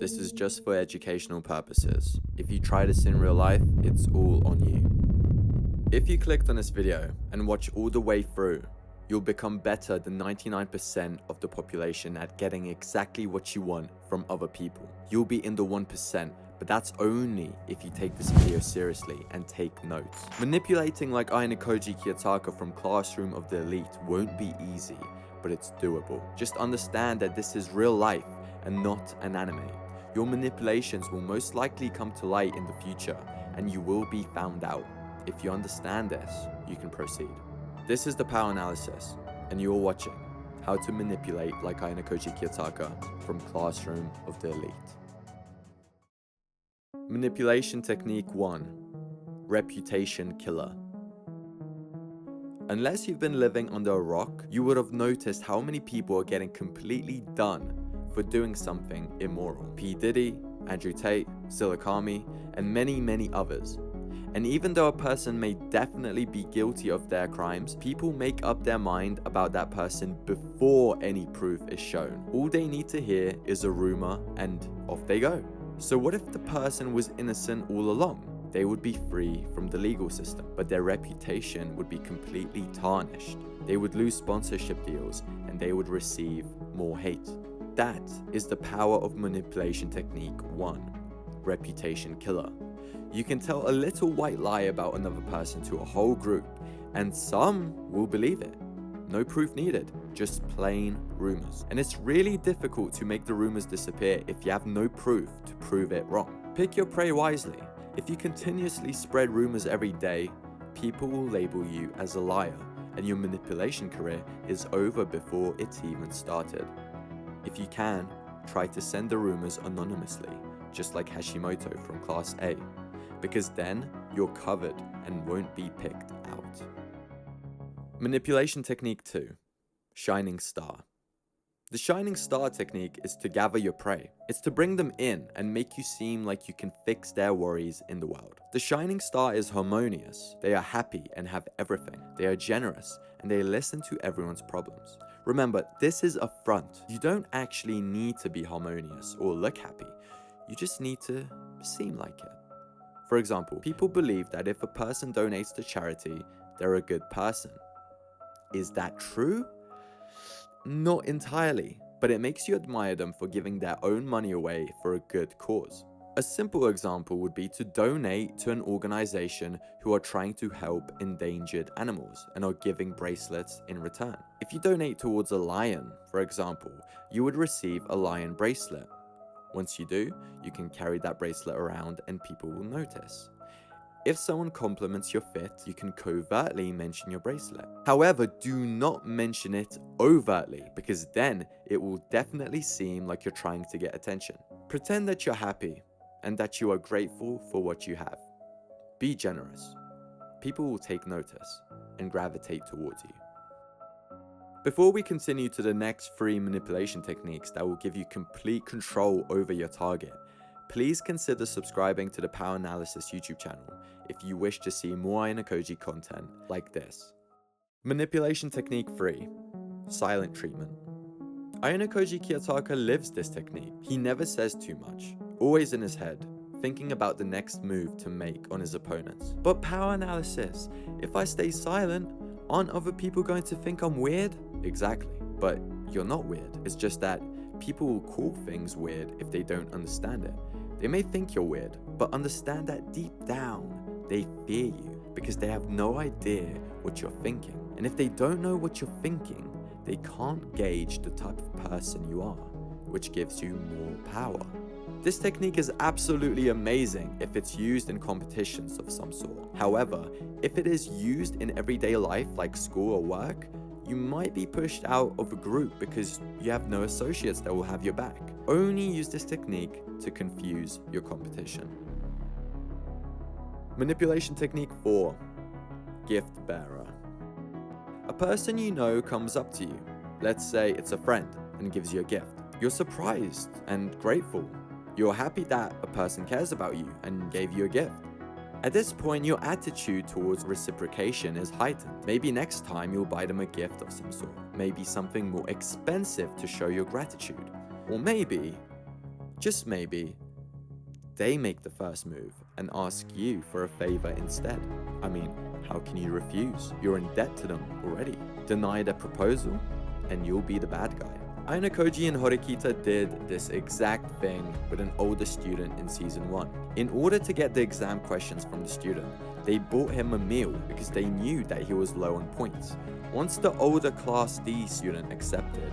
This is just for educational purposes. If you try this in real life, it's all on you. If you clicked on this video and watch all the way through, you'll become better than 99% of the population at getting exactly what you want from other people. You'll be in the 1%, but that's only if you take this video seriously and take notes. Manipulating like AYANOKOJI Kiyotaka from Classroom of the Elite won't be easy, but it's doable. Just understand that this is real life and not an anime. Your manipulations will most likely come to light in the future, and you will be found out. If you understand this, you can proceed. This is the power analysis, and you're watching how to manipulate like AYANOKOJI Kiyotaka from Classroom of the Elite. Manipulation Technique 1. Reputation Killer. Unless you've been living under a rock, you would have noticed how many people are getting completely done for doing something immoral. P. Diddy, Andrew Tate, Silikami, and many others. And even though a person may definitely be guilty of their crimes, people make up their mind about that person before any proof is shown. All they need to hear is a rumor and off they go. So what if the person was innocent all along? They would be free from the legal system, but their reputation would be completely tarnished. They would lose sponsorship deals and they would receive more hate. That is the power of manipulation technique 1, reputation killer. You can tell a little white lie about another person to a whole group, and some will believe it. No proof needed, just plain rumors. And it's really difficult to make the rumors disappear if you have no proof to prove it wrong. Pick your prey wisely. If you continuously spread rumors every day, people will label you as a liar, and your manipulation career is over before it's even started. If you can, try to send the rumors anonymously, just like Hashimoto from Class A, because then you're covered and won't be picked out. Manipulation Technique 2. Shining Star. The Shining Star technique is to gather your prey. It's to bring them in and make you seem like you can fix their worries in the world. The Shining Star is harmonious. They are happy and have everything. They are generous and they listen to everyone's problems. Remember, this is a front. You don't actually need to be harmonious or look happy. You just need to seem like it. For example, people believe that if a person donates to charity, they're a good person. Is that true? Not entirely, but it makes you admire them for giving their own money away for a good cause. A simple example would be to donate to an organization who are trying to help endangered animals and are giving bracelets in return. If you donate towards a lion, for example, you would receive a lion bracelet. Once you do, you can carry that bracelet around and people will notice. If someone compliments your fit, you can covertly mention your bracelet. However, do not mention it overtly, because then it will definitely seem like you're trying to get attention. Pretend that you're happy and that you are grateful for what you have. Be generous. People will take notice and gravitate towards you. Before we continue to the next 3 manipulation techniques that will give you complete control over your target, please consider subscribing to the Power Analysis YouTube channel if you wish to see more AYANOKOJI content like this. Manipulation Technique 3. Silent Treatment. AYANOKOJI Kiyotaka lives this technique. He never says too much, always in his head, thinking about the next move to make on his opponents. But Power Analysis, if I stay silent, aren't other people going to think I'm weird? Exactly, but you're not weird. It's just that people will call things weird if they don't understand it. They may think you're weird, but understand that deep down, they fear you because they have no idea what you're thinking. And if they don't know what you're thinking, they can't gauge the type of person you are, which gives you more power. This technique is absolutely amazing if it's used in competitions of some sort. However, if it is used in everyday life like school or work, you might be pushed out of a group because you have no associates that will have your back. Only use this technique to confuse your competition. Manipulation Technique 4. Gift Bearer. A person you know comes up to you, let's say it's a friend, and gives you a gift. You're surprised and grateful. You're happy that a person cares about you and gave you a gift. At this point, your attitude towards reciprocation is heightened. Maybe next time you'll buy them a gift of some sort. Maybe something more expensive to show your gratitude. Or maybe just maybe, they make the first move and ask you for a favor instead. I mean, how can you refuse? You're in debt to them already. Deny their proposal, and you'll be the bad guy. AYANOKOJI and Horikita did this exact thing with an older student in season 1. In order to get the exam questions from the student, they bought him a meal because they knew that he was low on points. Once the older Class D student accepted,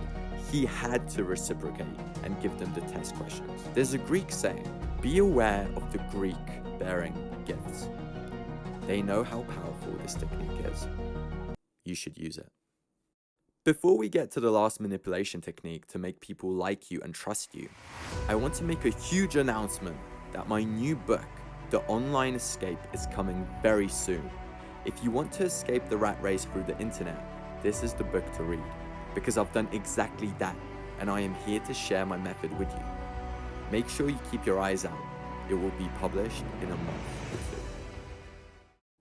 he had to reciprocate and give them the test questions. There's a Greek saying, be aware of the Greek bearing gifts. They know how powerful this technique is. You should use it. Before we get to the last manipulation technique to make people like you and trust you, I want to make a huge announcement that my new book, The Online Escape, is coming very soon. If you want to escape the rat race through the internet, this is the book to read, because I've done exactly that, and I am here to share my method with you. Make sure you keep your eyes out. It will be published in a month or 2.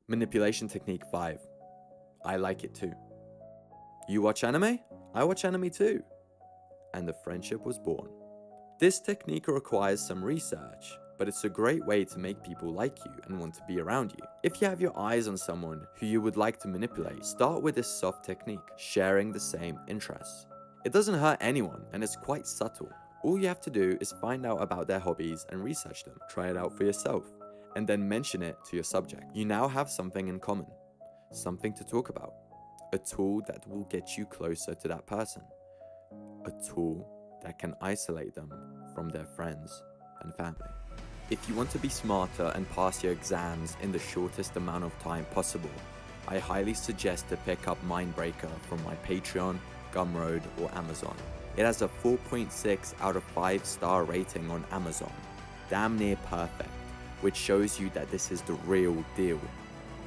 Manipulation technique 5. I like it too. You watch anime? I watch anime too. And the friendship was born. This technique requires some research, but it's a great way to make people like you and want to be around you. If you have your eyes on someone who you would like to manipulate, start with this soft technique, sharing the same interests. It doesn't hurt anyone, and it's quite subtle. All you have to do is find out about their hobbies and research them. Try it out for yourself, and then mention it to your subject. You now have something in common, something to talk about. A tool that will get you closer to that person. A tool that can isolate them from their friends and family. If you want to be smarter and pass your exams in the shortest amount of time possible, I highly suggest to pick up Mindbreaker from my Patreon, Gumroad, or Amazon. It has a 4.6 out of 5 star rating on Amazon. Damn near perfect, which shows you that this is the real deal.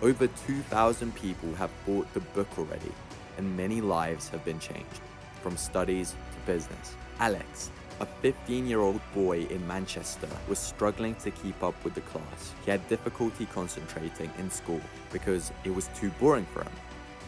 Over 2,000 people have bought the book already, and many lives have been changed, from studies to business. Alex, a 15-year-old boy in Manchester, was struggling to keep up with the class. He had difficulty concentrating in school because it was too boring for him.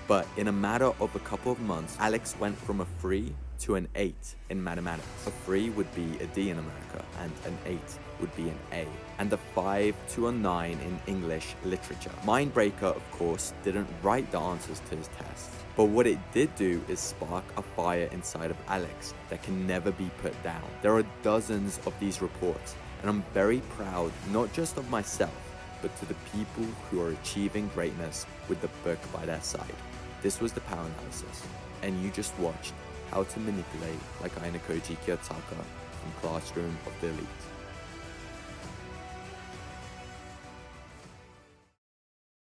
But in a matter of a couple of months, Alex went from a 3 to an 8 in mathematics. A 3 would be a D in America, and an 8 would be an A. And a 5 to a 9 in English literature. Mindbreaker, of course, didn't write the answers to his tests. But what it did do is spark a fire inside of Alex that can never be put down. There are dozens of these reports, and I'm very proud not just of myself, but to the people who are achieving greatness with the book by their side. This was the power analysis, and you just watched how to manipulate like AYANOKOJI Kiyotaka from Classroom of the Elite.